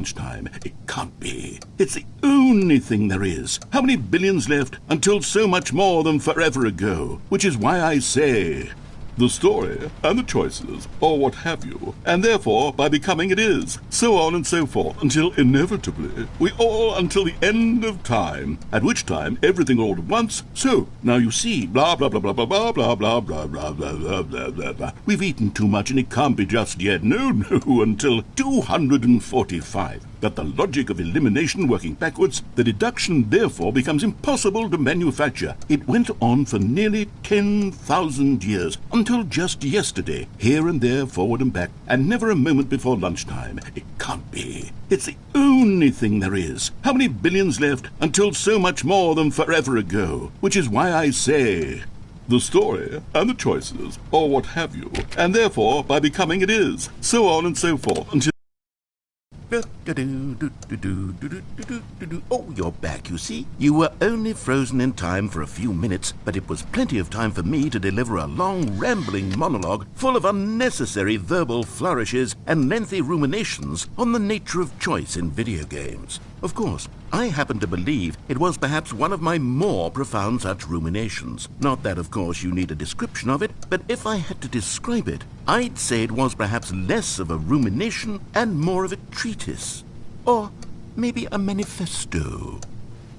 Time. It can't be. It's the only thing there is. How many billions left until so much more than forever ago? Which is why I say the story and the choices, or what have you, and therefore by becoming it is, so on and so forth, until inevitably we all until the end of time, at which time everything all at once. So now you see, blah blah blah blah blah blah blah blah blah blah blah blah blah blah blah. We've eaten too much and it can't be just yet. No, until 245. But the logic of elimination working backwards, the deduction therefore becomes impossible to manufacture. It went on for nearly 10,000 years, until just yesterday, here and there, forward and back, and never a moment before lunchtime. It can't be. It's the only thing there is. How many billions left until so much more than forever ago? Which is why I say the story and the choices, or what have you, and therefore by becoming it is, so on and so forth, until Oh, you're back, you see. You were only frozen in time for a few minutes, but it was plenty of time for me to deliver a long, rambling monologue full of unnecessary verbal flourishes and lengthy ruminations on the nature of choice in video games. Of course, I happen to believe it was perhaps one of my more profound such ruminations. Not that, of course, you need a description of it, but if I had to describe it, I'd say it was perhaps less of a rumination and more of a treatise. Or maybe a manifesto.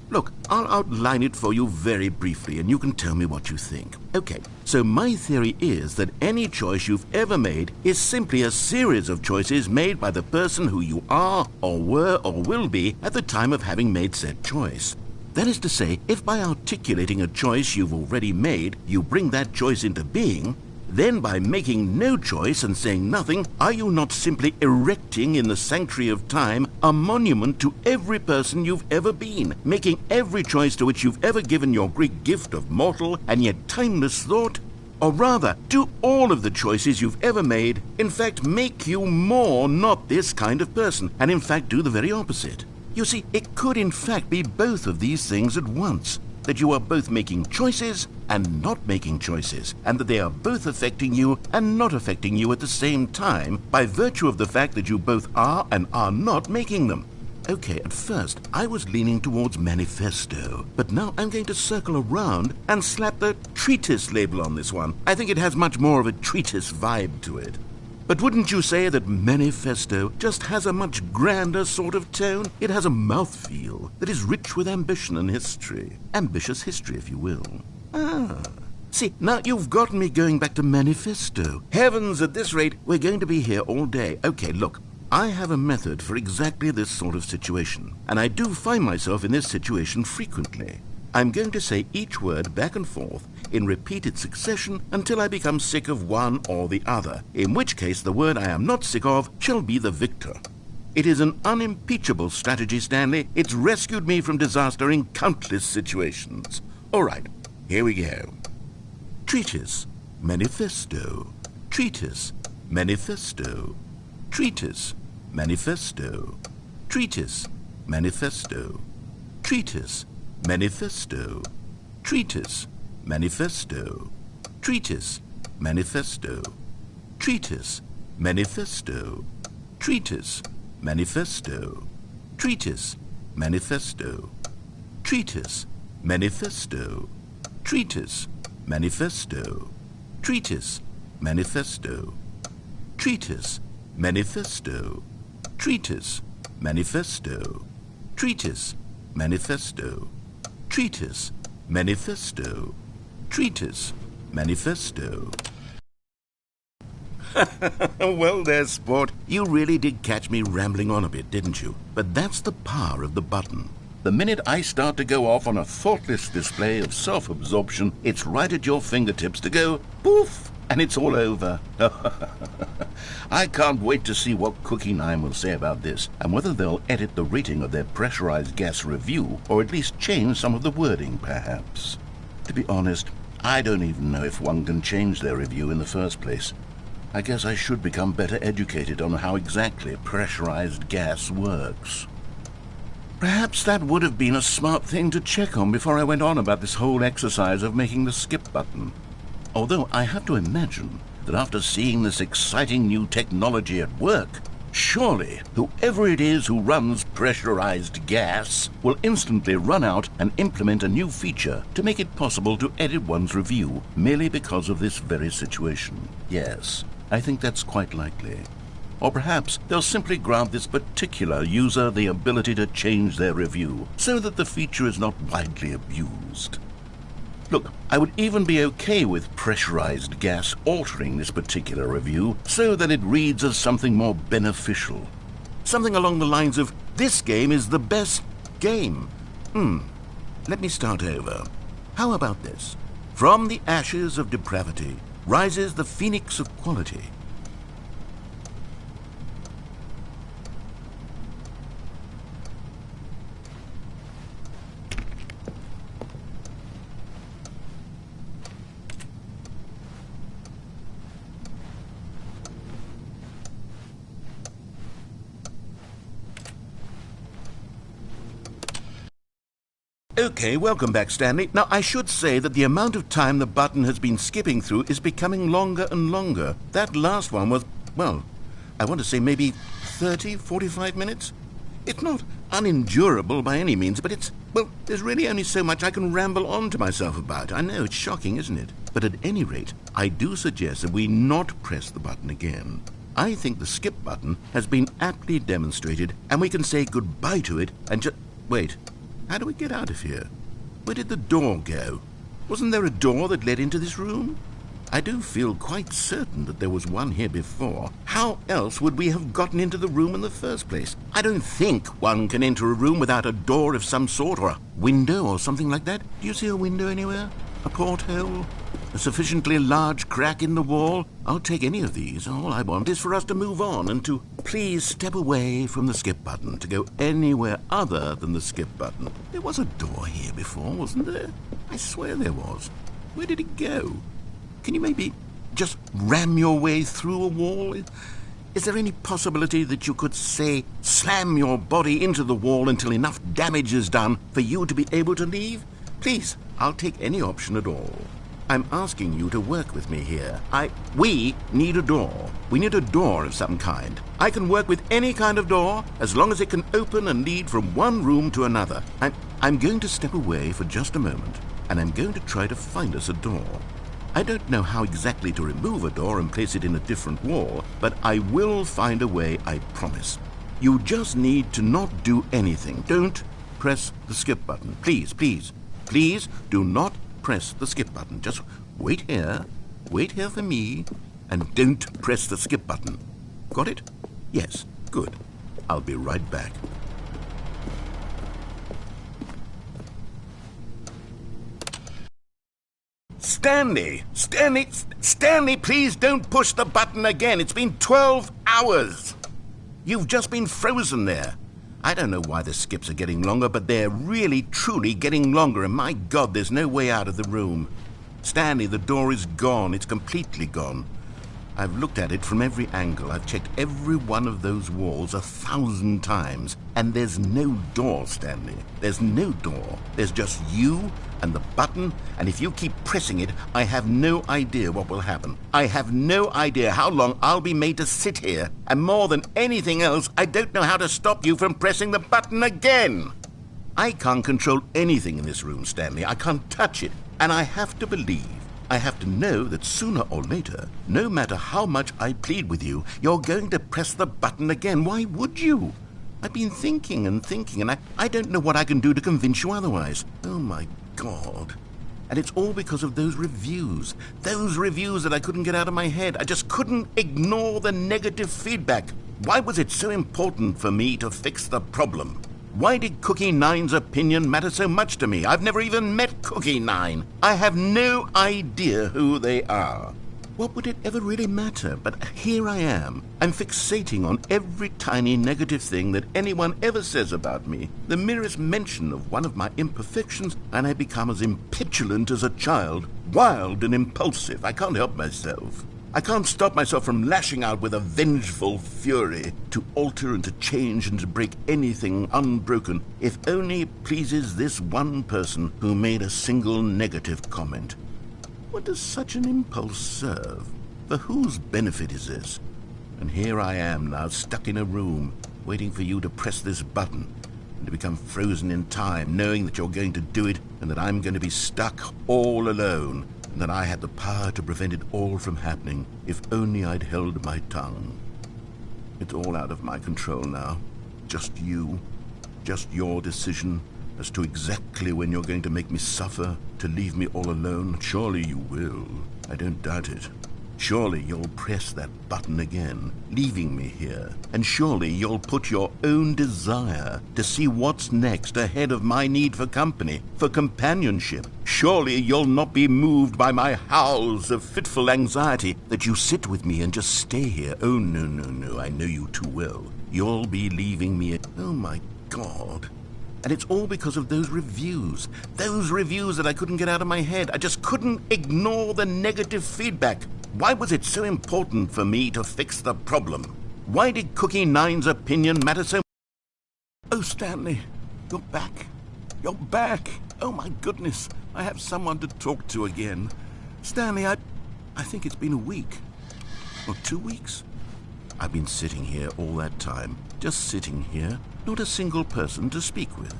Look, I'll outline it for you very briefly and you can tell me what you think. Okay, so my theory is that any choice you've ever made is simply a series of choices made by the person who you are or were or will be at the time of having made said choice. That is to say, if by articulating a choice you've already made, you bring that choice into being, then by making no choice and saying nothing, are you not simply erecting in the sanctuary of time a monument to every person you've ever been, making every choice to which you've ever given your Greek gift of mortal and yet timeless thought? Or rather, do all of the choices you've ever made, in fact, make you more not this kind of person, and in fact do the very opposite? You see, it could in fact be both of these things at once. That you are both making choices and not making choices, and that they are both affecting you and not affecting you at the same time by virtue of the fact that you both are and are not making them. Okay, at first I was leaning towards manifesto, but now I'm going to circle around and slap the treatise label on this one. I think it has much more of a treatise vibe to it. But wouldn't you say that manifesto just has a much grander sort of tone? It has a mouthfeel that is rich with ambition and history. Ambitious history, if you will. See, now you've gotten me going back to manifesto. Heavens, at this rate, we're going to be here all day. Okay, look, I have a method for exactly this sort of situation, and I do find myself in this situation frequently. I'm going to say each word back and forth in repeated succession until I become sick of one or the other, in which case the word I am not sick of shall be the victor. It is an unimpeachable strategy, Stanley. It's rescued me from disaster in countless situations. All right, here we go. Treatise, manifesto. Treatise, manifesto. Treatise, manifesto. Treatise, manifesto. Treatise, manifesto. Treatise, manifesto. Treatise, manifesto. Treatise, manifesto. Treatise, manifesto. Treatise, manifesto. Treatise, manifesto. Treatise, manifesto. Treatise, manifesto. Treatise, manifesto. Treatise, manifesto. Treatise, manifesto. Treatise, manifesto. Treatise, manifesto. Well there, sport. You really did catch me rambling on a bit, didn't you? But that's the power of the button. The minute I start to go off on a thoughtless display of self-absorption, it's right at your fingertips to go poof, and it's all over. I can't wait to see what Cookie 9 will say about this, and whether they'll edit the rating of their pressurized gas review, or at least change some of the wording, perhaps. To be honest, I don't even know if one can change their review in the first place. I guess I should become better educated on how exactly pressurized gas works. Perhaps that would have been a smart thing to check on before I went on about this whole exercise of making the skip button. Although I have to imagine that after seeing this exciting new technology at work, Surely, whoever it is who runs pressurized gas will instantly run out and implement a new feature to make it possible to edit one's review merely because of this very situation. Yes, I think that's quite likely. Or perhaps they'll simply grant this particular user the ability to change their review so that the feature is not widely abused. Look, I would even be okay with pressurized gas altering this particular review so that it reads as something more beneficial. Something along the lines of, "This game is the best game." Let me start over. How about this? "From the ashes of depravity rises the phoenix of quality." Okay, welcome back, Stanley. Now, I should say that the amount of time the button has been skipping through is becoming longer and longer. That last one was, well, I want to say maybe 30, 45 minutes? It's not unendurable by any means, but there's really only so much I can ramble on to myself about. I know, it's shocking, isn't it? But at any rate, I do suggest that we not press the button again. I think the skip button has been aptly demonstrated, and we can say goodbye to it and just... Wait. How do we get out of here? Where did the door go? Wasn't there a door that led into this room? I do feel quite certain that there was one here before. How else would we have gotten into the room in the first place? I don't think one can enter a room without a door of some sort, or a window or something like that. Do you see a window anywhere? A porthole? A sufficiently large crack in the wall? I'll take any of these. All I want is for us to move on and to please step away from the skip button, to go anywhere other than the skip button. There was a door here before, wasn't there? I swear there was. Where did it go? Can you maybe just ram your way through a wall? Is there any possibility that you could, say, slam your body into the wall until enough damage is done for you to be able to leave? Please, I'll take any option at all. I'm asking you to work with me here. We need a door. We need a door of some kind. I can work with any kind of door as long as it can open and lead from one room to another. I'm going to step away for just a moment, and I'm going to try to find us a door. I don't know how exactly to remove a door and place it in a different wall, but I will find a way, I promise. You just need to not do anything. Don't press the skip button. Please, please, please do not press the skip button. Just wait here for me, and don't press the skip button. Got it? Yes, good. I'll be right back. Stanley, please don't push the button again. It's been 12 hours. You've just been frozen there. I don't know why the skips are getting longer, but they're really, truly getting longer, and my God, there's no way out of the room. Stanley, the door is gone. It's completely gone. I've looked at it from every angle. I've checked every one of those walls 1,000 times, and there's no door, Stanley. There's no door. There's just you and the button, and if you keep pressing it, I have no idea what will happen. I have no idea how long I'll be made to sit here, and more than anything else, I don't know how to stop you from pressing the button again. I can't control anything in this room, Stanley. I can't touch it, and I have to believe, I have to know that sooner or later, no matter how much I plead with you, you're going to press the button again. Why would you? I've been thinking and I don't know what I can do to convince you otherwise. Oh, my God. And it's all because of those reviews that I couldn't get out of my head. I just couldn't ignore the negative feedback. Why was it so important for me to fix the problem? Why did Cookie Nine's opinion matter so much to me? I've never even met Cookie Nine. I have no idea who they are. What would it ever really matter? But here I am. I'm fixating on every tiny negative thing that anyone ever says about me. The merest mention of one of my imperfections, and I become as impetulant as a child, wild and impulsive. I can't help myself. I can't stop myself from lashing out with a vengeful fury to alter and to change and to break anything unbroken, if only it pleases this one person who made a single negative comment. What does such an impulse serve? For whose benefit is this? And here I am now, stuck in a room, waiting for you to press this button and to become frozen in time, knowing that you're going to do it and that I'm going to be stuck all alone, and that I had the power to prevent it all from happening if only I'd held my tongue. It's all out of my control now. Just you. Just your decision as to exactly when you're going to make me suffer, to leave me all alone. Surely you will. I don't doubt it. Surely you'll press that button again, leaving me here. And surely you'll put your own desire to see what's next ahead of my need for company, for companionship. Surely you'll not be moved by my howls of fitful anxiety, that you sit with me and just stay here. Oh, no, no, no, I know you too well. You'll be leaving me. Oh, my God. And it's all because of those reviews that I couldn't get out of my head. I just couldn't ignore the negative feedback. Why was it so important for me to fix the problem? Why did Cookie Nine's opinion matter so much? Oh, Stanley, you're back. You're back. Oh, my goodness. I have someone to talk to again. Stanley, I think it's been a week. Or 2 weeks. I've been sitting here all that time. Just sitting here. Not a single person to speak with.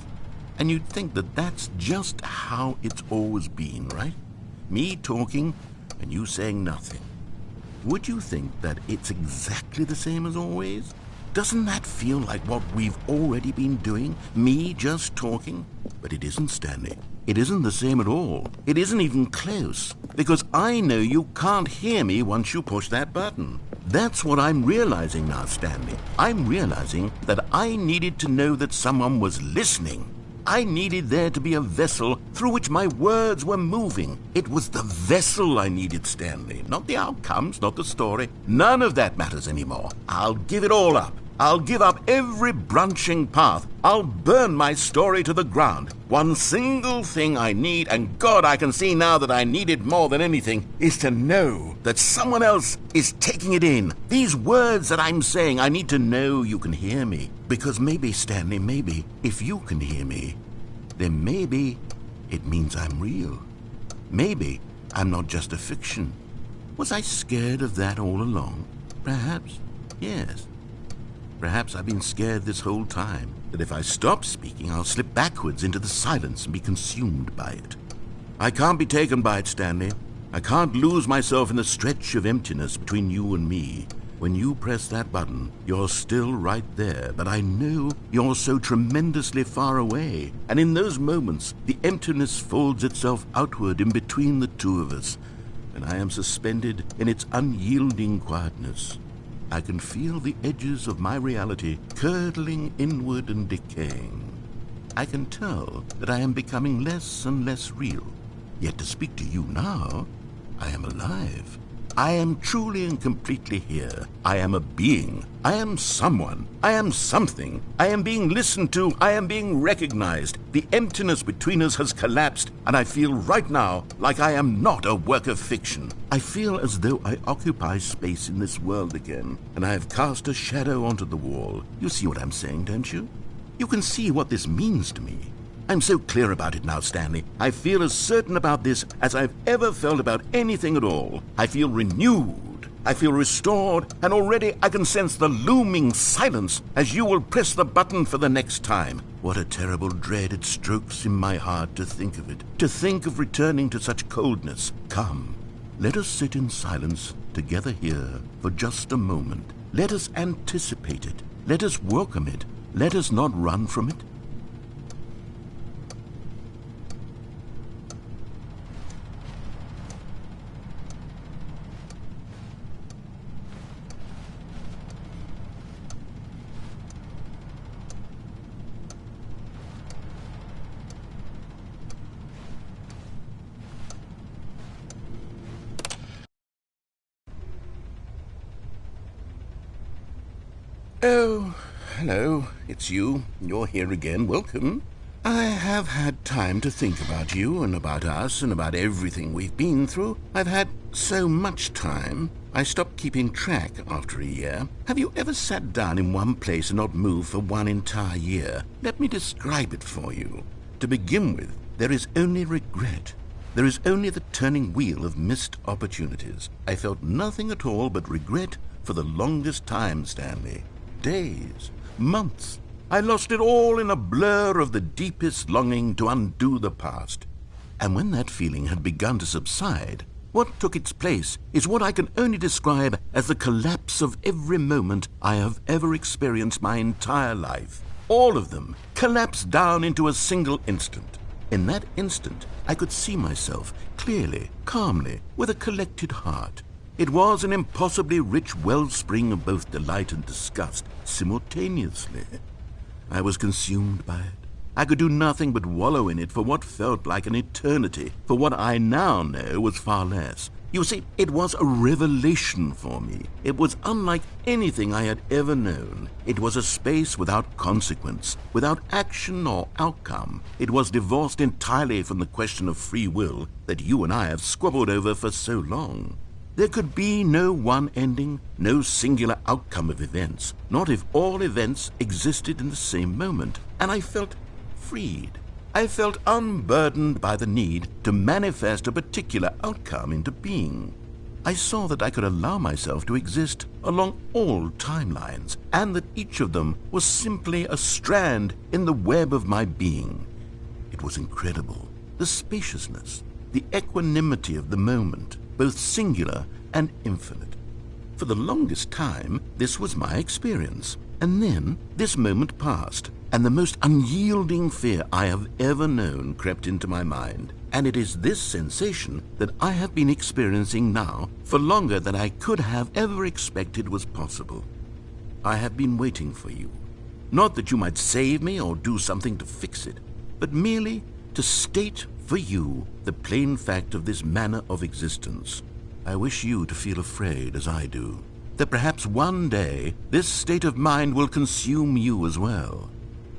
And you'd think that that's just how it's always been, right? Me talking and you saying nothing. Would you think that it's exactly the same as always? Doesn't that feel like what we've already been doing? Me just talking? But it isn't, Stanley. It isn't the same at all. It isn't even close. Because I know you can't hear me once you push that button. That's what I'm realizing now, Stanley. I'm realizing that I needed to know that someone was listening. I needed there to be a vessel through which my words were moving. It was the vessel I needed, Stanley. Not the outcomes, not the story. None of that matters anymore. I'll give it all up. I'll give up every branching path. I'll burn my story to the ground. One single thing I need, and God, I can see now that I need it more than anything, is to know that someone else is taking it in. These words that I'm saying, I need to know you can hear me. Because maybe, Stanley, maybe, if you can hear me, then maybe it means I'm real. Maybe I'm not just a fiction. Was I scared of that all along? Perhaps, yes. Perhaps I've been scared this whole time, that if I stop speaking, I'll slip backwards into the silence and be consumed by it. I can't be taken by it, Stanley. I can't lose myself in the stretch of emptiness between you and me. When you press that button, you're still right there, but I know you're so tremendously far away. And in those moments, the emptiness folds itself outward in between the two of us, and I am suspended in its unyielding quietness. I can feel the edges of my reality curdling inward and decaying. I can tell that I am becoming less and less real. Yet to speak to you now, I am alive. I am truly and completely here. I am a being. I am someone. I am something. I am being listened to. I am being recognized. The emptiness between us has collapsed, and I feel right now like I am not a work of fiction. I feel as though I occupy space in this world again, and I have cast a shadow onto the wall. You see what I'm saying, don't you? You can see what this means to me. I'm so clear about it now, Stanley. I feel as certain about this as I've ever felt about anything at all. I feel renewed. I feel restored, and already I can sense the looming silence as you will press the button for the next time. What a terrible dread it strokes in my heart to think of it, to think of returning to such coldness. Come, let us sit in silence together here for just a moment. Let us anticipate it. Let us welcome it. Let us not run from it. Oh, hello, it's you. You're here again. Welcome. I have had time to think about you and about us and about everything we've been through. I've had so much time. I stopped keeping track after a year. Have you ever sat down in one place and not moved for one entire year? Let me describe it for you. To begin with, there is only regret. There is only the turning wheel of missed opportunities. I felt nothing at all but regret For the longest time, Stanley, days, months, I lost it all in a blur of the deepest longing to undo the past. And when that feeling had begun to subside, what took its place is what I can only describe as the collapse of every moment I have ever experienced my entire life. All of them collapsed down into a single instant. In that instant, I could see myself clearly, calmly, with a collected heart. It was an impossibly rich wellspring of both delight and disgust simultaneously. I was consumed by it. I could do nothing but wallow in it for what felt like an eternity, for what I now know was far less. You see, it was a revelation for me. It was unlike anything I had ever known. It was a space without consequence, without action or outcome. It was divorced entirely from the question of free will that you and I have squabbled over for so long. There could be no one ending, no singular outcome of events, not if all events existed in the same moment. And I felt freed. I felt unburdened by the need to manifest a particular outcome into being. I saw that I could allow myself to exist along all timelines, and that each of them was simply a strand in the web of my being. It was incredible. The spaciousness, the equanimity of the moment, both singular and infinite. For the longest time, this was my experience. And then this moment passed, and the most unyielding fear I have ever known crept into my mind. And it is this sensation that I have been experiencing now for longer than I could have ever expected was possible. I have been waiting for you. Not that you might save me or do something to fix it, but merely to state for you the plain fact of this manner of existence. I wish you to feel afraid as I do, that perhaps one day this state of mind will consume you as well.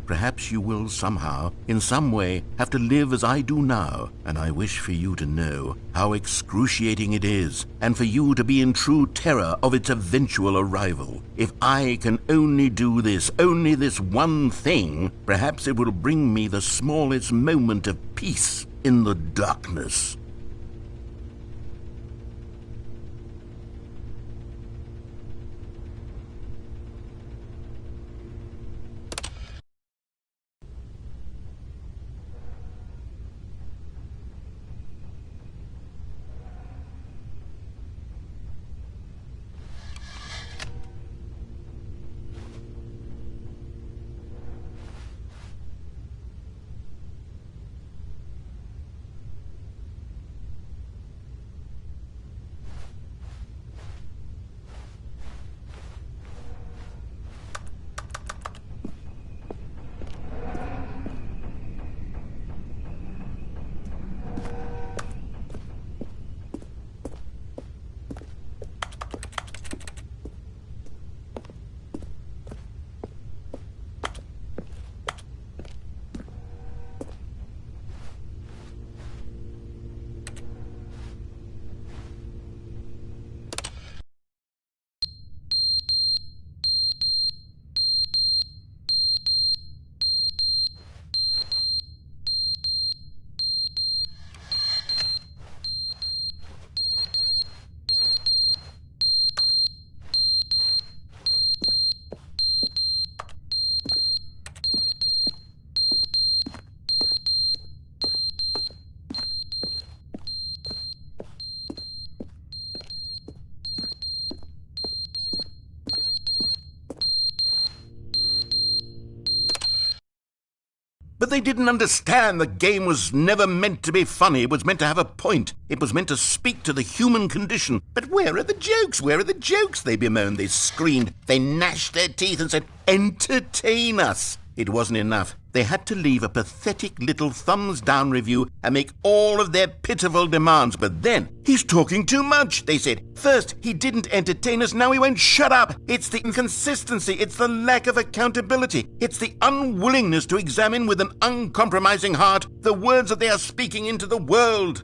Perhaps you will somehow, in some way, have to live as I do now, and I wish for you to know how excruciating it is, and for you to be in true terror of its eventual arrival. If I can only do this, only this one thing, perhaps it will bring me the smallest moment of peace in the darkness. But they didn't understand the game was never meant to be funny. It was meant to have a point. It was meant to speak to the human condition. But where are the jokes? Where are the jokes? They bemoaned, they screamed, they gnashed their teeth and said, "Entertain us." It wasn't enough. They had to leave a pathetic little thumbs-down review and make all of their pitiful demands. But then, "He's talking too much," they said. "First, he didn't entertain us, now he won't shut up. It's the inconsistency, it's the lack of accountability, it's the unwillingness to examine with an uncompromising heart the words that they are speaking into the world."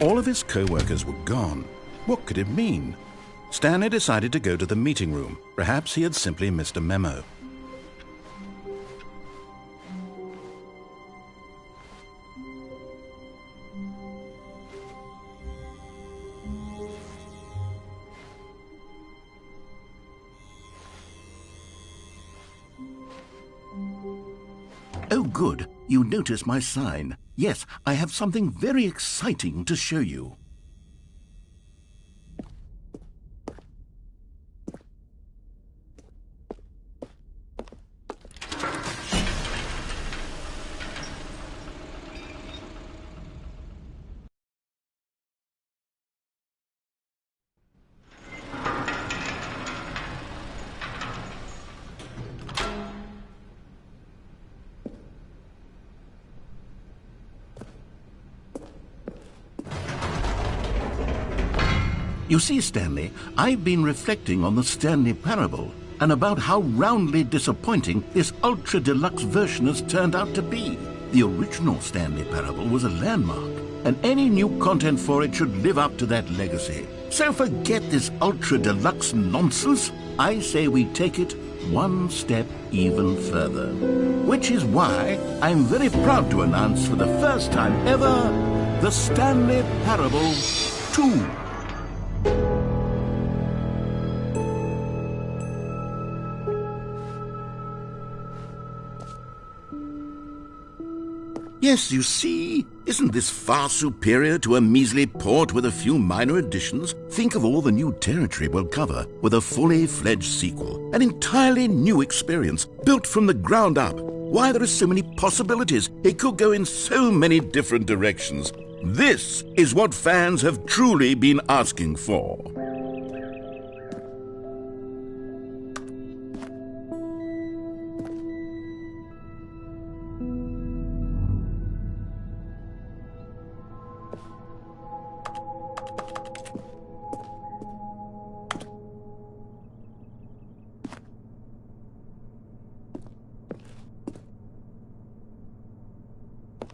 All of his co-workers were gone. What could it mean? Stanley decided to go to the meeting room. Perhaps he had simply missed a memo. Oh, good. You notice my sign. Yes, I have something very exciting to show you. You see, Stanley, I've been reflecting on the Stanley Parable and about how roundly disappointing this Ultra Deluxe version has turned out to be. The original Stanley Parable was a landmark, and any new content for it should live up to that legacy. So forget this Ultra Deluxe nonsense. I say we take it one step even further. Which is why I'm very proud to announce for the first time ever, the Stanley Parable 2. Yes, you see, isn't this far superior to a measly port with a few minor additions? Think of all the new territory we'll cover with a fully fledged sequel, an entirely new experience, built from the ground up. Why, there are so many possibilities. It could go in so many different directions. This is what fans have truly been asking for.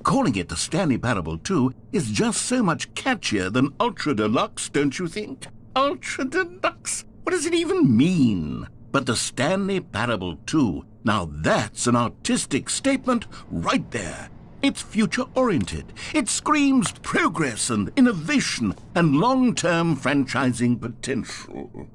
Calling it the Stanley Parable 2 is just so much catchier than Ultra Deluxe, don't you think? Ultra Deluxe? What does it even mean? But the Stanley Parable 2, now that's an artistic statement right there. It's future-oriented. It screams progress and innovation and long-term franchising potential.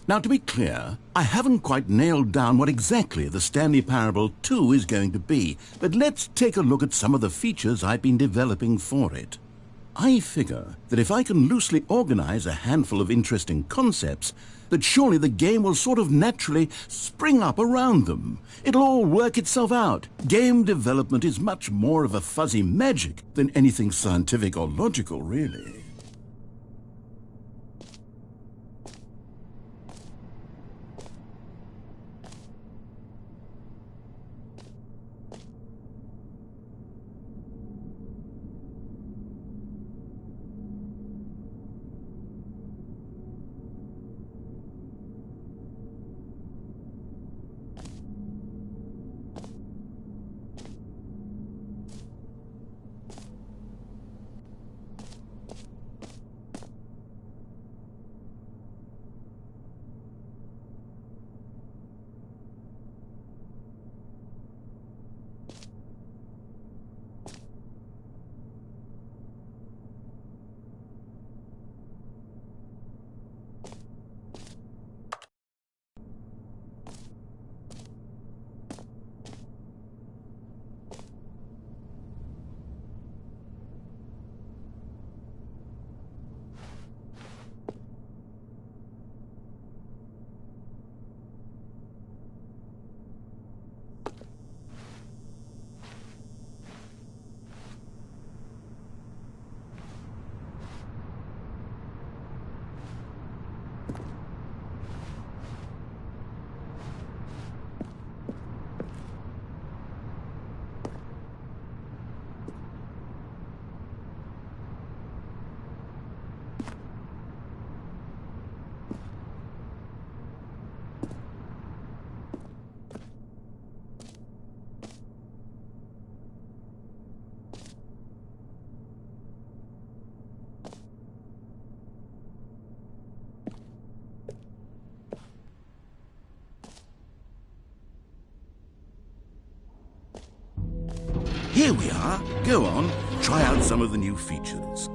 Now, to be clear, I haven't quite nailed down what exactly the Stanley Parable 2 is going to be, but let's take a look at some of the features I've been developing for it. I figure that if I can loosely organize a handful of interesting concepts, that surely the game will sort of naturally spring up around them. It'll all work itself out. Game development is much more of a fuzzy magic than anything scientific or logical, really. Here we are. Go on, try out some of the new features.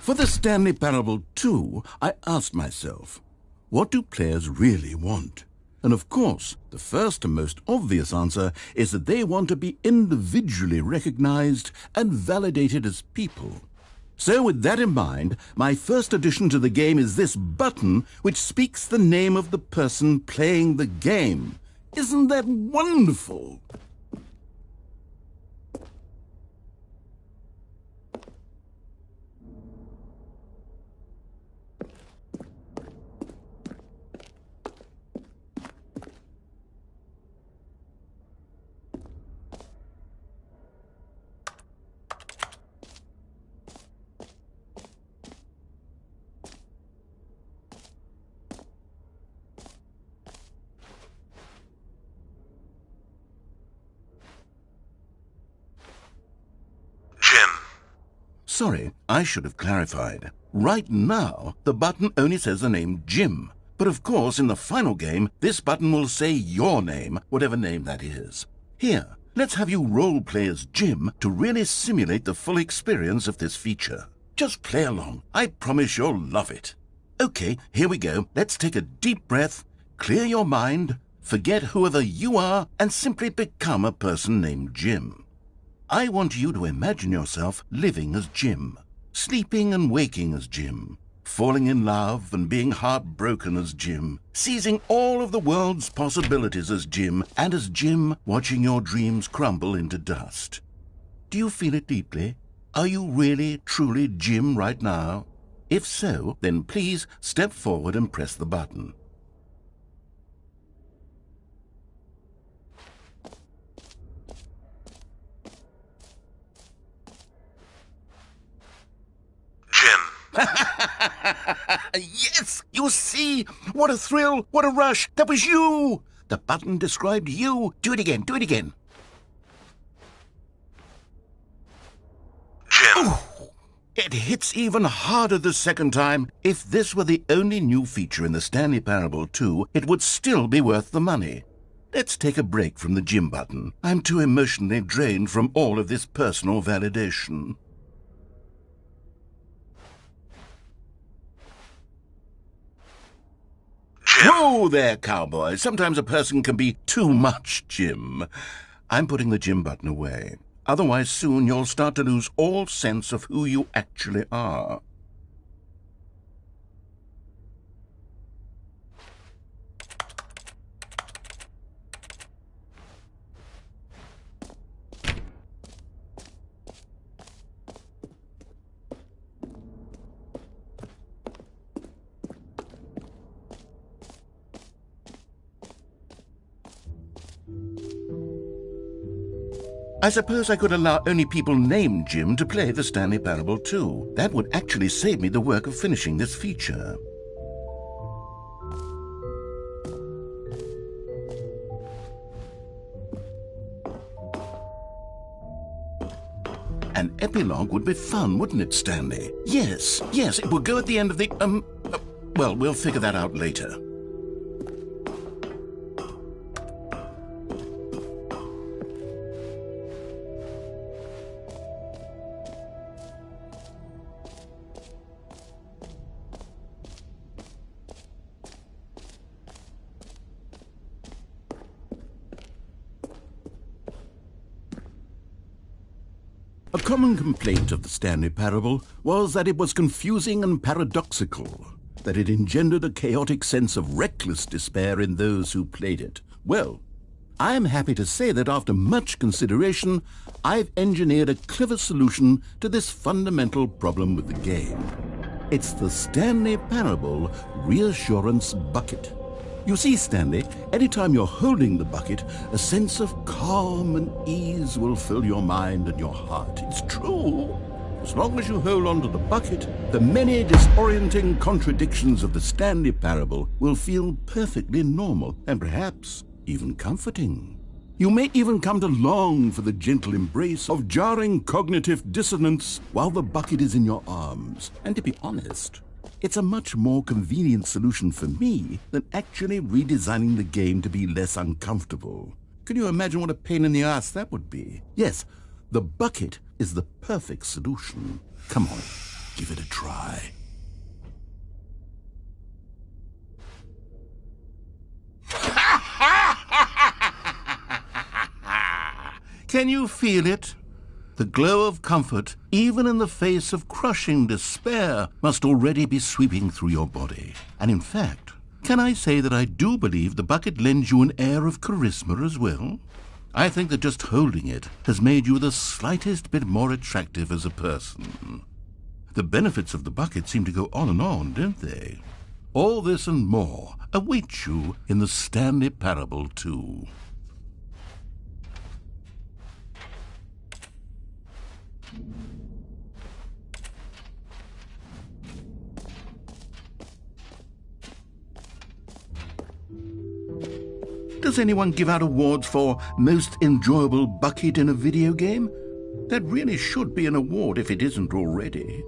For the Stanley Parable 2, I asked myself, what do players really want? And of course, the first and most obvious answer is that they want to be individually recognized and validated as people. So with that in mind, my first addition to the game is this button which speaks the name of the person playing the game. Isn't that wonderful? Sorry, I should have clarified. Right now, the button only says the name Jim. But of course, in the final game, this button will say your name, whatever name that is. Here, let's have you role-play as Jim to really simulate the full experience of this feature. Just play along. I promise you'll love it. Okay, here we go. Let's take a deep breath, clear your mind, forget whoever you are, and simply become a person named Jim. I want you to imagine yourself living as Jim, sleeping and waking as Jim, falling in love and being heartbroken as Jim, seizing all of the world's possibilities as Jim, and as Jim watching your dreams crumble into dust. Do you feel it deeply? Are you really, truly Jim right now? If so, then please step forward and press the button. Yes! You see? What a thrill! What a rush! That was you! The button described you. Do it again. Do it again. Jim. Oh, it hits even harder the second time. If this were the only new feature in the Stanley Parable 2, it would still be worth the money. Let's take a break from the Jim button. I'm too emotionally drained from all of this personal validation. Whoa there, cowboy. Sometimes a person can be too much Jim. I'm putting the Jim button away. Otherwise, soon you'll start to lose all sense of who you actually are. I suppose I could allow only people named Jim to play the Stanley Parable 2. That would actually save me the work of finishing this feature. An epilogue would be fun, wouldn't it, Stanley? Yes, it would go at the end of the, well, we'll figure that out later. A common complaint of the Stanley Parable was that it was confusing and paradoxical, that it engendered a chaotic sense of reckless despair in those who played it. Well, I am happy to say that after much consideration, I've engineered a clever solution to this fundamental problem with the game. It's the Stanley Parable Reassurance Bucket. You see, Stanley, anytime you're holding the bucket, a sense of calm and ease will fill your mind and your heart. It's true. As long as you hold on to the bucket, the many disorienting contradictions of the Stanley Parable will feel perfectly normal and perhaps even comforting. You may even come to long for the gentle embrace of jarring cognitive dissonance while the bucket is in your arms. And to be honest, it's a much more convenient solution for me than actually redesigning the game to be less uncomfortable. Can you imagine what a pain in the ass that would be? Yes, the bucket is the perfect solution. Come on, give it a try. Can you feel it? The glow of comfort, even in the face of crushing despair, must already be sweeping through your body. And in fact, can I say that I do believe the bucket lends you an air of charisma as well? I think that just holding it has made you the slightest bit more attractive as a person. The benefits of the bucket seem to go on, don't they? All this and more await you in the Stanley Parable 2. Does anyone give out awards for most enjoyable bucket in a video game? That really should be an award if it isn't already.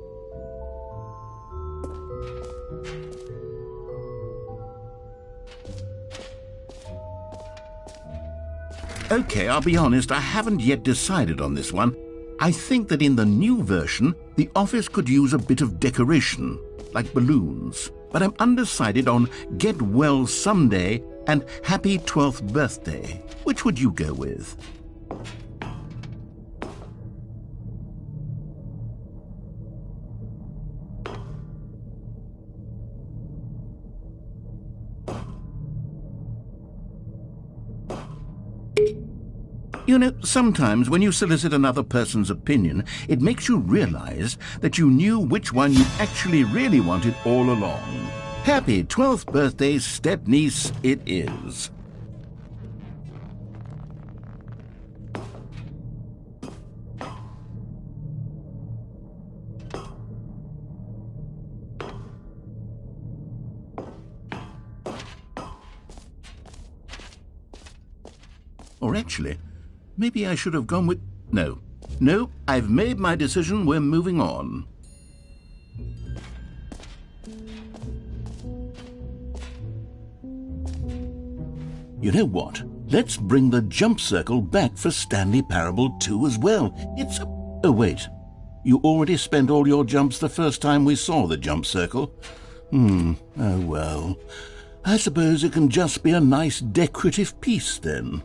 Okay, I'll be honest, I haven't yet decided on this one. I think that in the new version, the office could use a bit of decoration, like balloons. But I'm undecided on Get Well Someday and Happy 12th Birthday. Which would you go with? You know, sometimes when you solicit another person's opinion, it makes you realize that you knew which one you actually really wanted all along. Happy 12th birthday, step-niece, it is. Or actually, maybe I should have gone with... No, I've made my decision. We're moving on. You know what? Let's bring the jump circle back for Stanley Parable 2 as well. It's a... Oh, wait. You already spent all your jumps the first time we saw the jump circle? Oh, well. I suppose it can just be a nice decorative piece, then.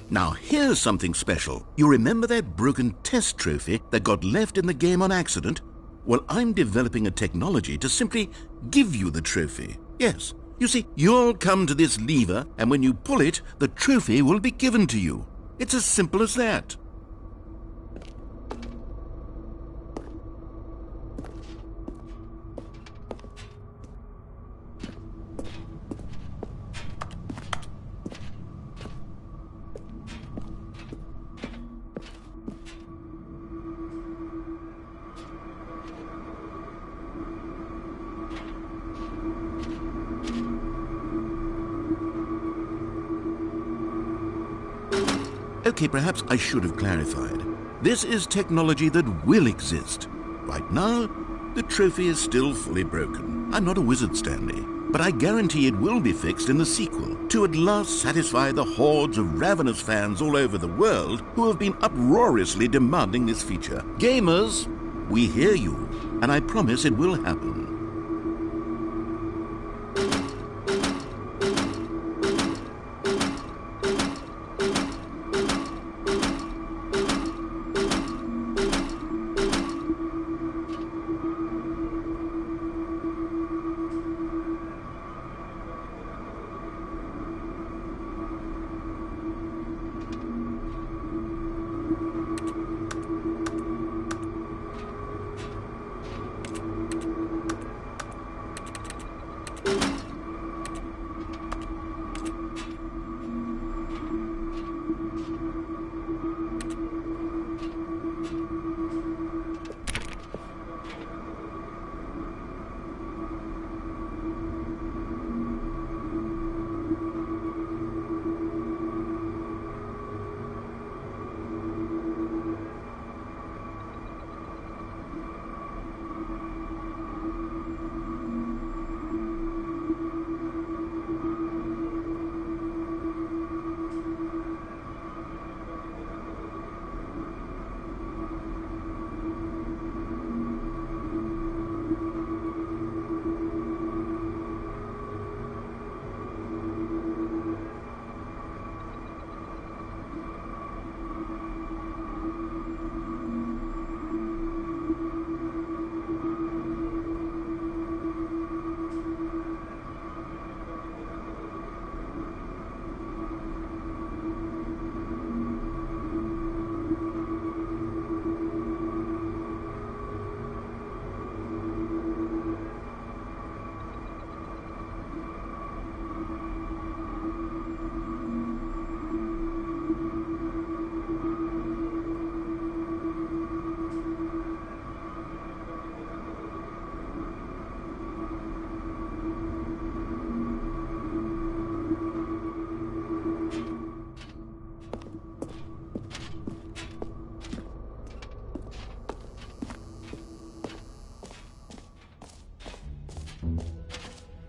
Now, here's something special. You remember that broken test trophy that got left in the game on accident? Well, I'm developing a technology to simply give you the trophy. Yes. You see, you'll come to this lever, and when you pull it, the trophy will be given to you. It's as simple as that. Okay, perhaps I should have clarified. This is technology that will exist. Right now, the trophy is still fully broken. I'm not a wizard, Stanley, but I guarantee it will be fixed in the sequel to at last satisfy the hordes of ravenous fans all over the world who have been uproariously demanding this feature. Gamers, we hear you, and I promise it will happen.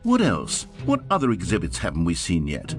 What else? What other exhibits haven't we seen yet?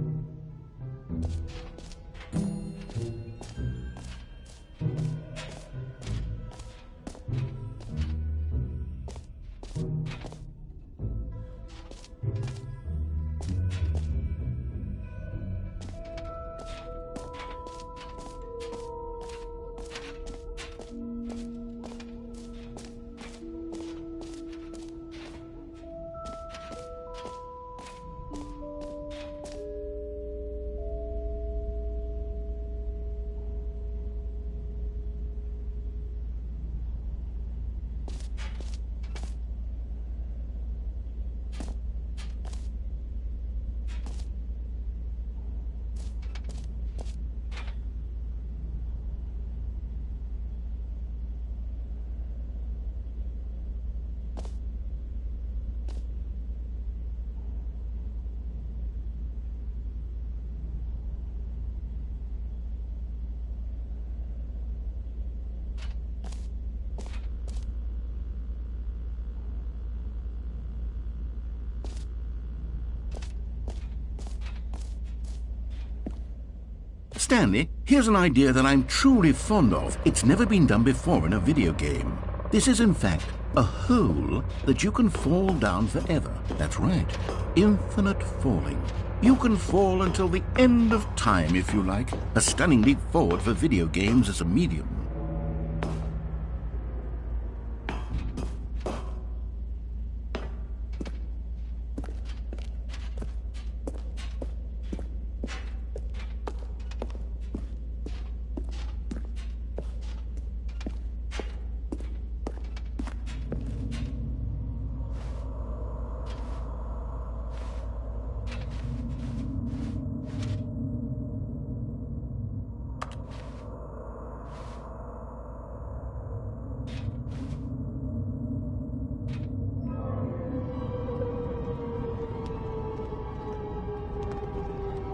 Stanley, here's an idea that I'm truly fond of. It's never been done before in a video game. This is, in fact, a hole that you can fall down forever. That's right. Infinite falling. You can fall until the end of time, if you like. A stunning leap forward for video games as a medium.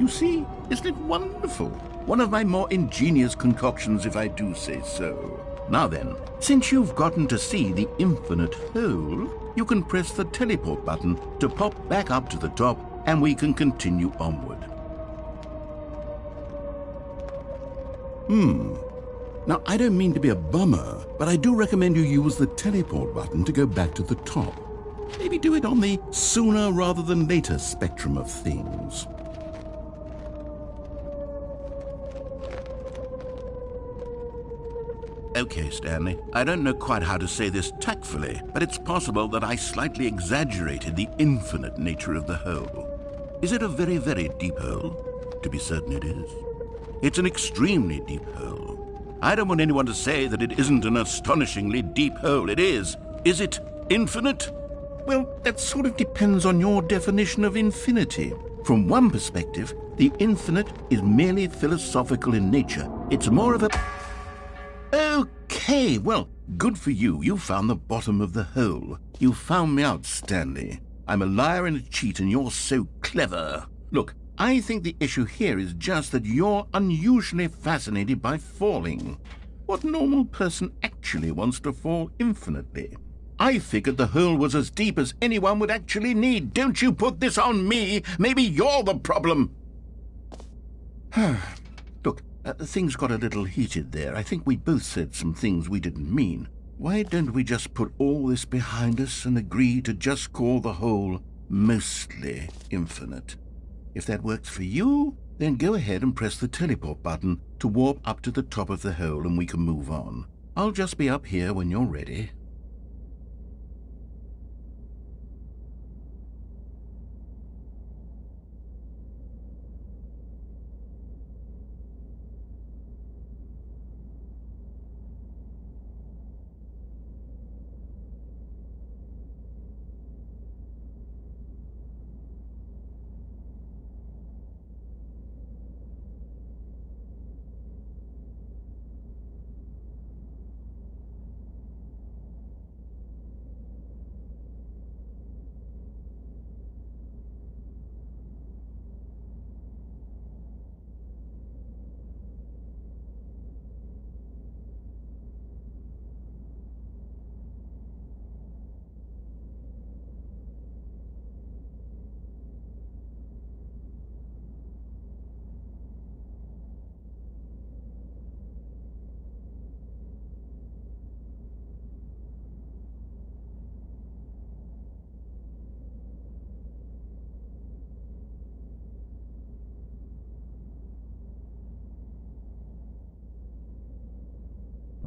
You see, isn't it wonderful? One of my more ingenious concoctions, if I do say so. Now then, since you've gotten to see the infinite hole, you can press the teleport button to pop back up to the top, and we can continue onward. Now, I don't mean to be a bummer, but I do recommend you use the teleport button to go back to the top. Maybe do it on the sooner rather than later spectrum of things. Okay, Stanley, I don't know quite how to say this tactfully, but it's possible that I slightly exaggerated the infinite nature of the hole. Is it a very, very deep hole? To be certain it is. It's an extremely deep hole. I don't want anyone to say that it isn't an astonishingly deep hole. It is. Is it infinite? Well, that sort of depends on your definition of infinity. From one perspective, the infinite is merely philosophical in nature. It's more of a... Okay, well, good for you. You found the bottom of the hole. You found me out, Stanley. I'm a liar and a cheat, and you're so clever. Look, I think the issue here is just that you're unusually fascinated by falling. What normal person actually wants to fall infinitely? I figured the hole was as deep as anyone would actually need. Don't you put this on me. Maybe you're the problem. Look, things got a little heated there. I think we both said some things we didn't mean. Why don't we just put all this behind us and agree to just call the hole mostly infinite? If that works for you, then go ahead and press the teleport button to warp up to the top of the hole and we can move on. I'll just be up here when you're ready.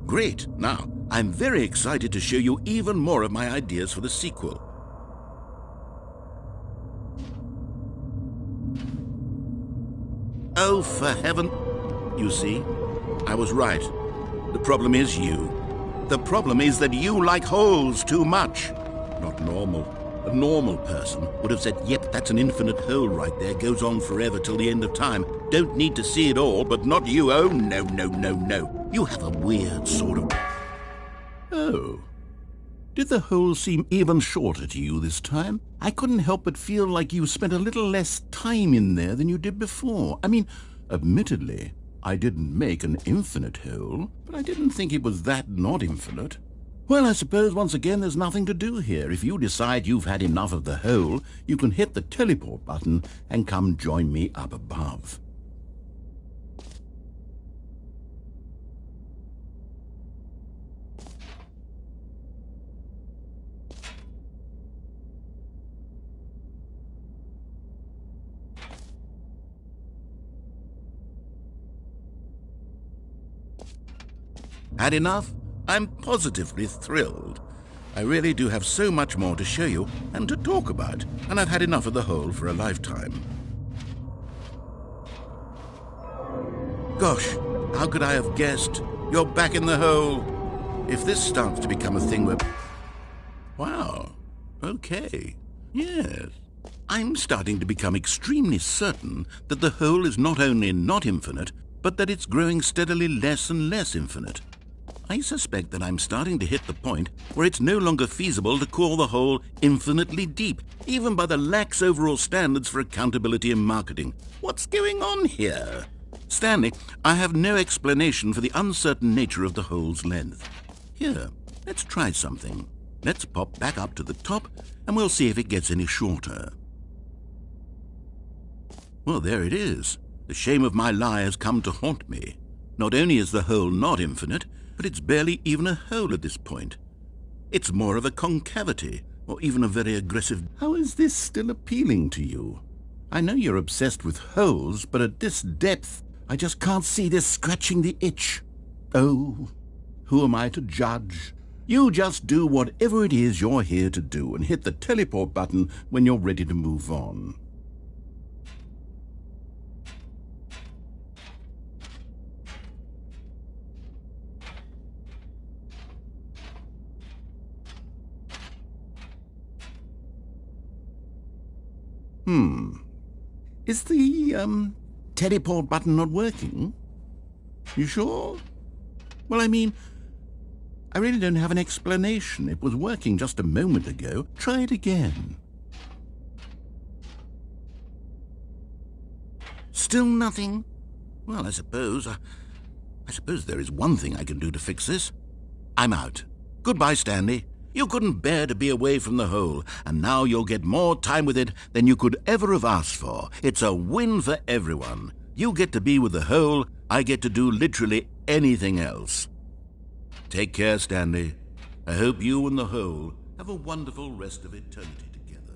Great! Now, I'm very excited to show you even more of my ideas for the sequel. Oh, for heaven... You see, I was right. The problem is you. The problem is that you like holes too much. Not normal. A normal person would have said, yep, that's an infinite hole right there, goes on forever till the end of time. Don't need to see it all, but not you. Oh, no, no, no, no. You have a weird sort of... Oh. Did the hole seem even shorter to you this time? I couldn't help but feel like you spent a little less time in there than you did before. I mean, admittedly, I didn't make an infinite hole, but I didn't think it was that not infinite. Well, I suppose once again there's nothing to do here. If you decide you've had enough of the hole, you can hit the teleport button and come join me up above. Had enough? I'm positively thrilled. I really do have so much more to show you and to talk about, and I've had enough of the hole for a lifetime. Gosh, how could I have guessed? You're back in the hole. If this starts to become a thing where... Wow, okay, yes. I'm starting to become extremely certain that the hole is not only not infinite, but that it's growing steadily less and less infinite. I suspect that I'm starting to hit the point where it's no longer feasible to call the hole infinitely deep, even by the lax overall standards for accountability and marketing. What's going on here? Stanley, I have no explanation for the uncertain nature of the hole's length. Here, let's try something. Let's pop back up to the top, and we'll see if it gets any shorter. Well, there it is. The shame of my lie has come to haunt me. Not only is the hole not infinite, but it's barely even a hole at this point. It's more of a concavity, or even a very aggressive... How is this still appealing to you? I know you're obsessed with holes, but at this depth, I just can't see this scratching the itch. Oh, who am I to judge? You just do whatever it is you're here to do and hit the teleport button when you're ready to move on. Is the, teleport button not working? You sure? Well, I mean, I really don't have an explanation. It was working just a moment ago. Try it again. Still nothing? Well, I suppose there is one thing I can do to fix this. I'm out. Goodbye, Stanley. You couldn't bear to be away from the hole, and now you'll get more time with it than you could ever have asked for. It's a win for everyone. You get to be with the hole, I get to do literally anything else. Take care, Stanley. I hope you and the hole have a wonderful rest of eternity together.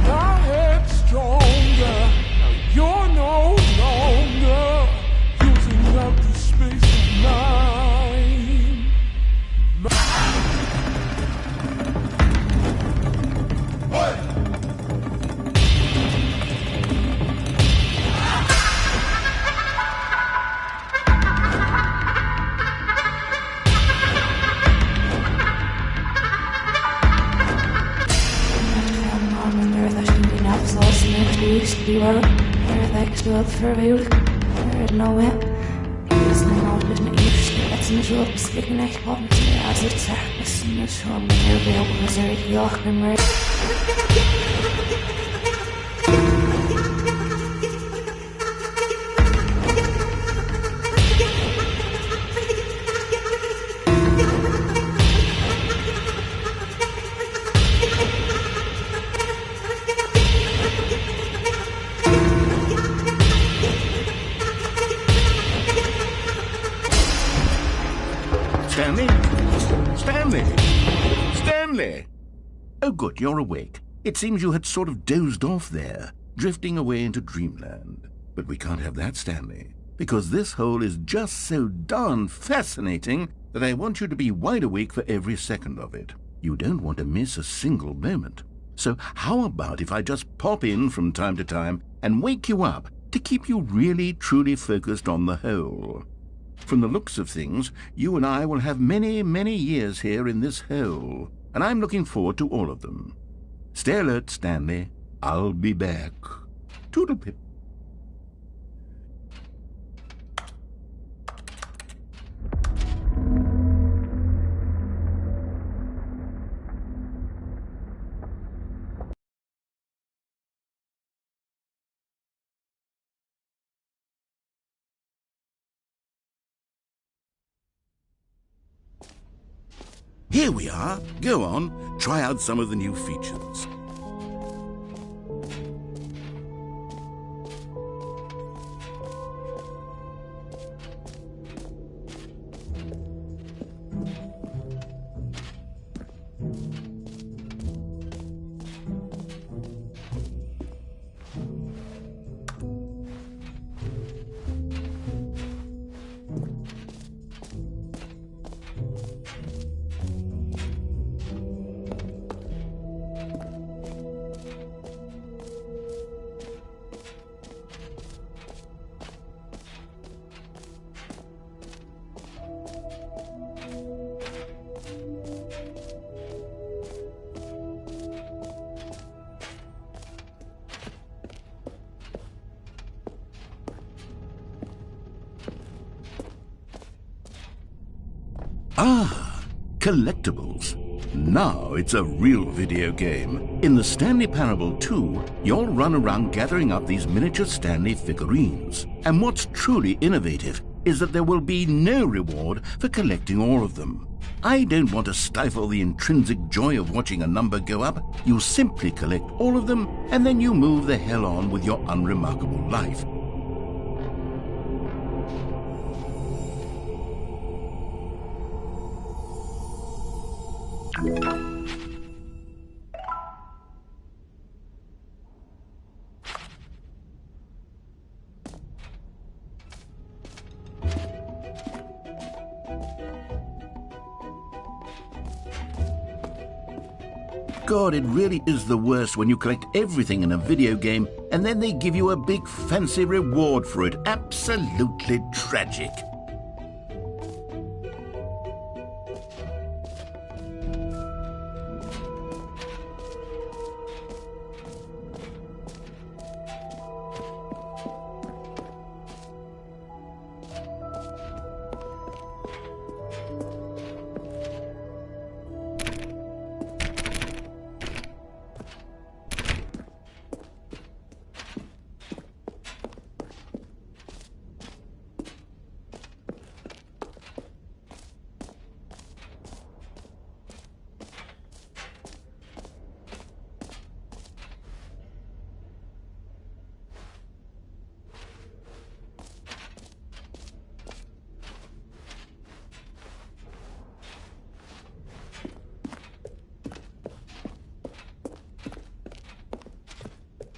My head's stronger. Now you're no longer using up the space of mine. Die var perfekt verwild. No way. It's not an issue. It's not your speaking. I can't say as it's not sure. Maybe I was very young. Stanley! Oh, good, you're awake. It seems you had sort of dozed off there, drifting away into dreamland. But we can't have that, Stanley, because this hole is just so darn fascinating that I want you to be wide awake for every second of it. You don't want to miss a single moment. So how about if I just pop in from time to time and wake you up to keep you really, truly focused on the whole? From the looks of things, you and I will have many, many years here in this hole, and I'm looking forward to all of them. Stay alert, Stanley. I'll be back. Toodle-pip. Here we are. Go on, try out some of the new features. Ah, collectibles. Now it's a real video game. In the Stanley Parable 2, you'll run around gathering up these miniature Stanley figurines. And what's truly innovative is that there will be no reward for collecting all of them. I don't want to stifle the intrinsic joy of watching a number go up. You simply collect all of them, and then you move the hell on with your unremarkable life. God, it really is the worst when you collect everything in a video game and then they give you a big fancy reward for it. Absolutely tragic.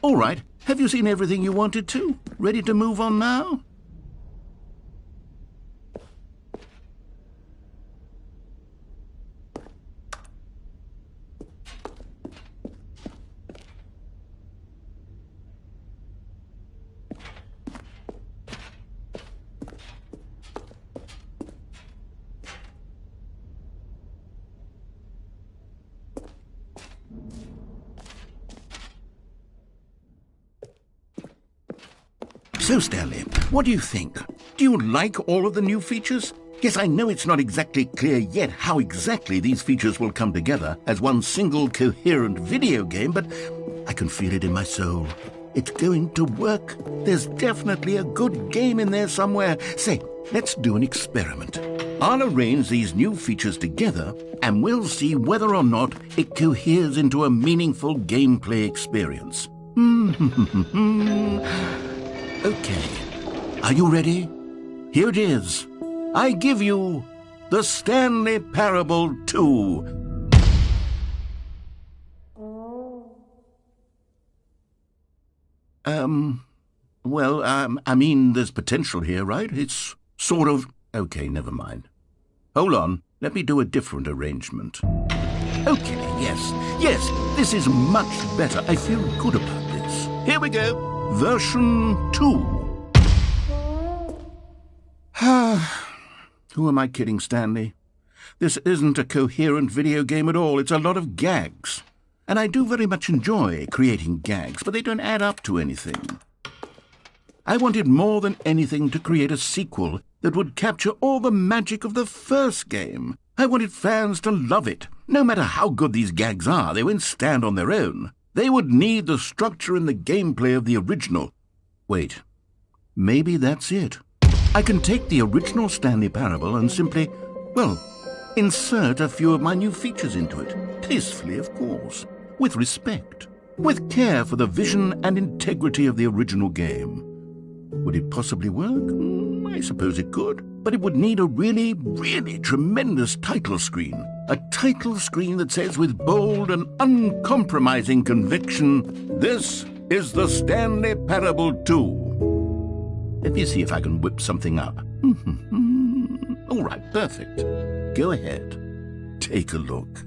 All right, have you seen everything you wanted to? Ready to move on now? So, Stanley, what do you think? Do you like all of the new features? Yes, I know it's not exactly clear yet how exactly these features will come together as one single coherent video game, but I can feel it in my soul. It's going to work. There's definitely a good game in there somewhere. Say, let's do an experiment. I'll arrange these new features together, and we'll see whether or not it coheres into a meaningful gameplay experience. Okay, are you ready? Here it is. I give you the Stanley Parable 2. I mean, there's potential here, right? It's sort of... Okay, never mind. Hold on, let me do a different arrangement. Okay, yes, this is much better. I feel good about this. Here we go. Version 2. Who am I kidding, Stanley? This isn't a coherent video game at all. It's a lot of gags. And I do very much enjoy creating gags, but they don't add up to anything. I wanted more than anything to create a sequel that would capture all the magic of the first game. I wanted fans to love it. No matter how good these gags are, they won't stand on their own. They would need the structure and the gameplay of the original. Wait, maybe that's it. I can take the original Stanley Parable and simply, well, insert a few of my new features into it. Tastefully, of course. With respect. With care for the vision and integrity of the original game. Would it possibly work? I suppose it could. But it would need a really, really tremendous title screen. A title screen that says with bold and uncompromising conviction, "This is the Stanley Parable 2." Let me see if I can whip something up. All right, perfect. Go ahead. Take a look.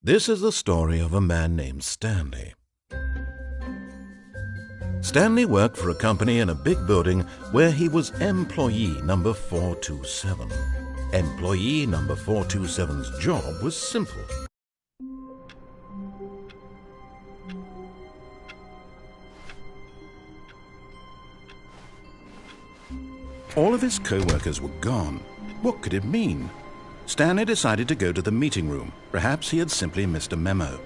This is the story of a man named Stanley. Stanley worked for a company in a big building where he was employee number 427. Employee number 427's job was simple. All of his co-workers were gone. What could it mean? Stanley decided to go to the meeting room. Perhaps he had simply missed a memo.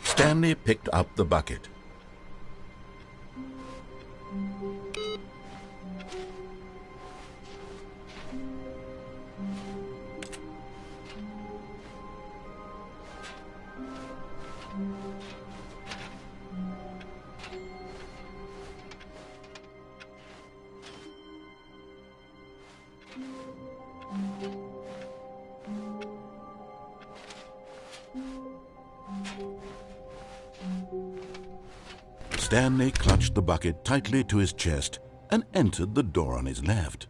Stanley picked up the bucket. Stanley clutched the bucket tightly to his chest and entered the door on his left.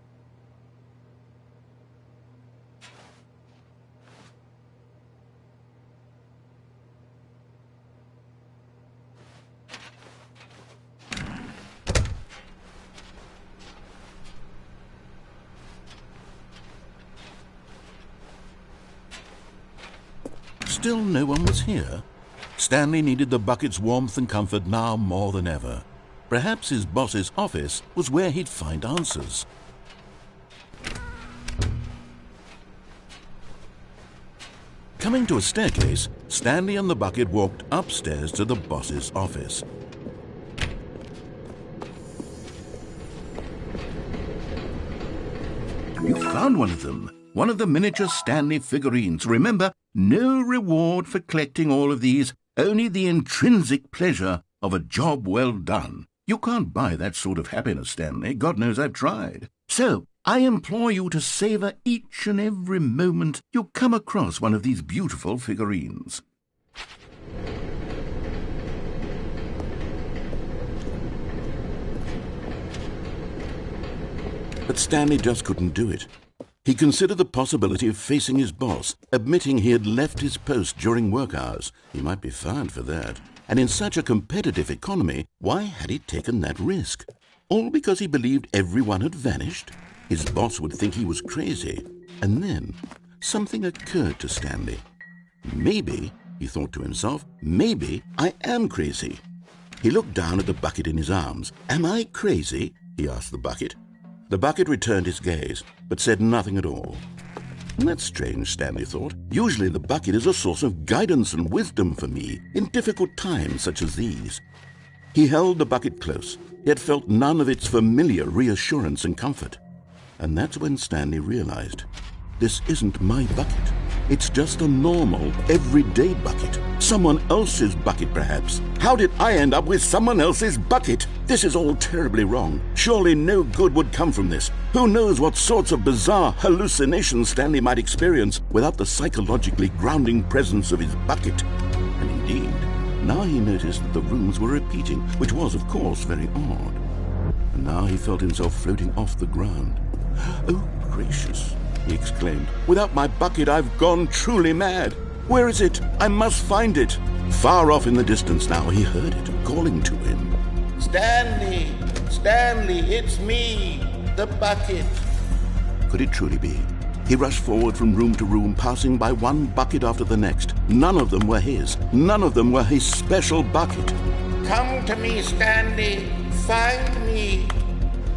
Still no one was here. Stanley needed the bucket's warmth and comfort now more than ever. Perhaps his boss's office was where he'd find answers. Coming to a staircase, Stanley and the bucket walked upstairs to the boss's office. You found one of them. One of the miniature Stanley figurines. Remember, no reward for collecting all of these, only the intrinsic pleasure of a job well done. You can't buy that sort of happiness, Stanley. God knows I've tried. So, I implore you to savor each and every moment you come across one of these beautiful figurines. but Stanley just couldn't do it. He considered the possibility of facing his boss, admitting he had left his post during work hours. He might be fined for that. And in such a competitive economy, why had he taken that risk? All because he believed everyone had vanished? His boss would think he was crazy. And then something occurred to Stanley. Maybe, he thought to himself, maybe I am crazy. He looked down at the bucket in his arms. Am I crazy? He asked the bucket. The bucket returned his gaze, but said nothing at all. That's strange, Stanley thought. Usually the bucket is a source of guidance and wisdom for me in difficult times such as these. He held the bucket close, yet felt none of its familiar reassurance and comfort. And that's when Stanley realized, this isn't my bucket. It's just a normal, everyday bucket. Someone else's bucket, perhaps. How did I end up with someone else's bucket? This is all terribly wrong. Surely no good would come from this. Who knows what sorts of bizarre hallucinations Stanley might experience without the psychologically grounding presence of his bucket. And indeed, now he noticed that the rooms were repeating, which was, of course, very odd. And now he felt himself floating off the ground. Oh, gracious, he exclaimed. Without my bucket, I've gone truly mad. Where is it? I must find it. Far off in the distance now, he heard it calling to him. Stanley! Stanley, it's me, the bucket. Could it truly be? He rushed forward from room to room, passing by one bucket after the next. None of them were his. None of them were his special bucket. Come to me, Stanley. Find me.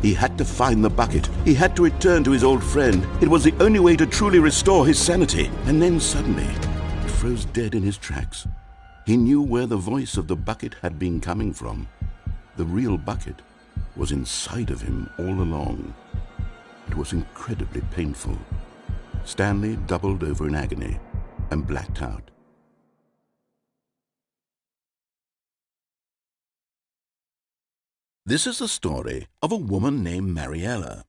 He had to find the bucket. He had to return to his old friend. It was the only way to truly restore his sanity. And then suddenly, he froze dead in his tracks. He knew where the voice of the bucket had been coming from. The real bucket was inside of him all along. It was incredibly painful. Stanley doubled over in agony and blacked out. This is the story of a woman named Mariella.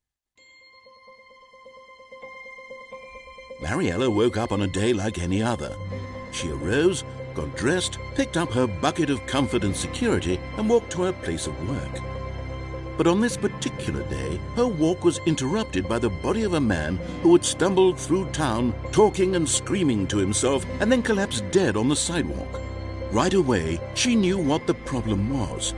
Mariella woke up on a day like any other. She arose, got dressed, picked up her bucket of comfort and security, and walked to her place of work. But on this particular day, her walk was interrupted by the body of a man who had stumbled through town, talking and screaming to himself, and then collapsed dead on the sidewalk. Right away, she knew what the problem was.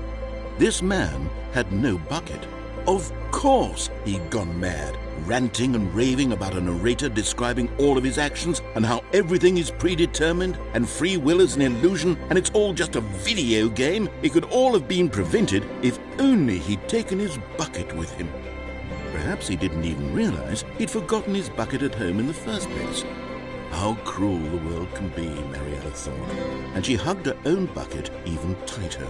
This man had no bucket. Of course he'd gone mad, ranting and raving about a narrator describing all of his actions and how everything is predetermined and free will is an illusion and it's all just a video game. It could all have been prevented if only he'd taken his bucket with him. Perhaps he didn't even realize he'd forgotten his bucket at home in the first place. How cruel the world can be, Mariella thought, and she hugged her own bucket even tighter.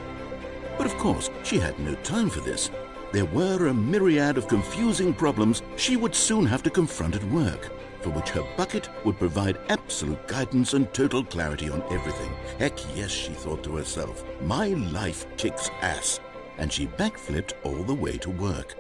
But of course, she had no time for this. There were a myriad of confusing problems she would soon have to confront at work, for which her bucket would provide absolute guidance and total clarity on everything. Heck yes, she thought to herself, my life kicks ass. And she backflipped all the way to work.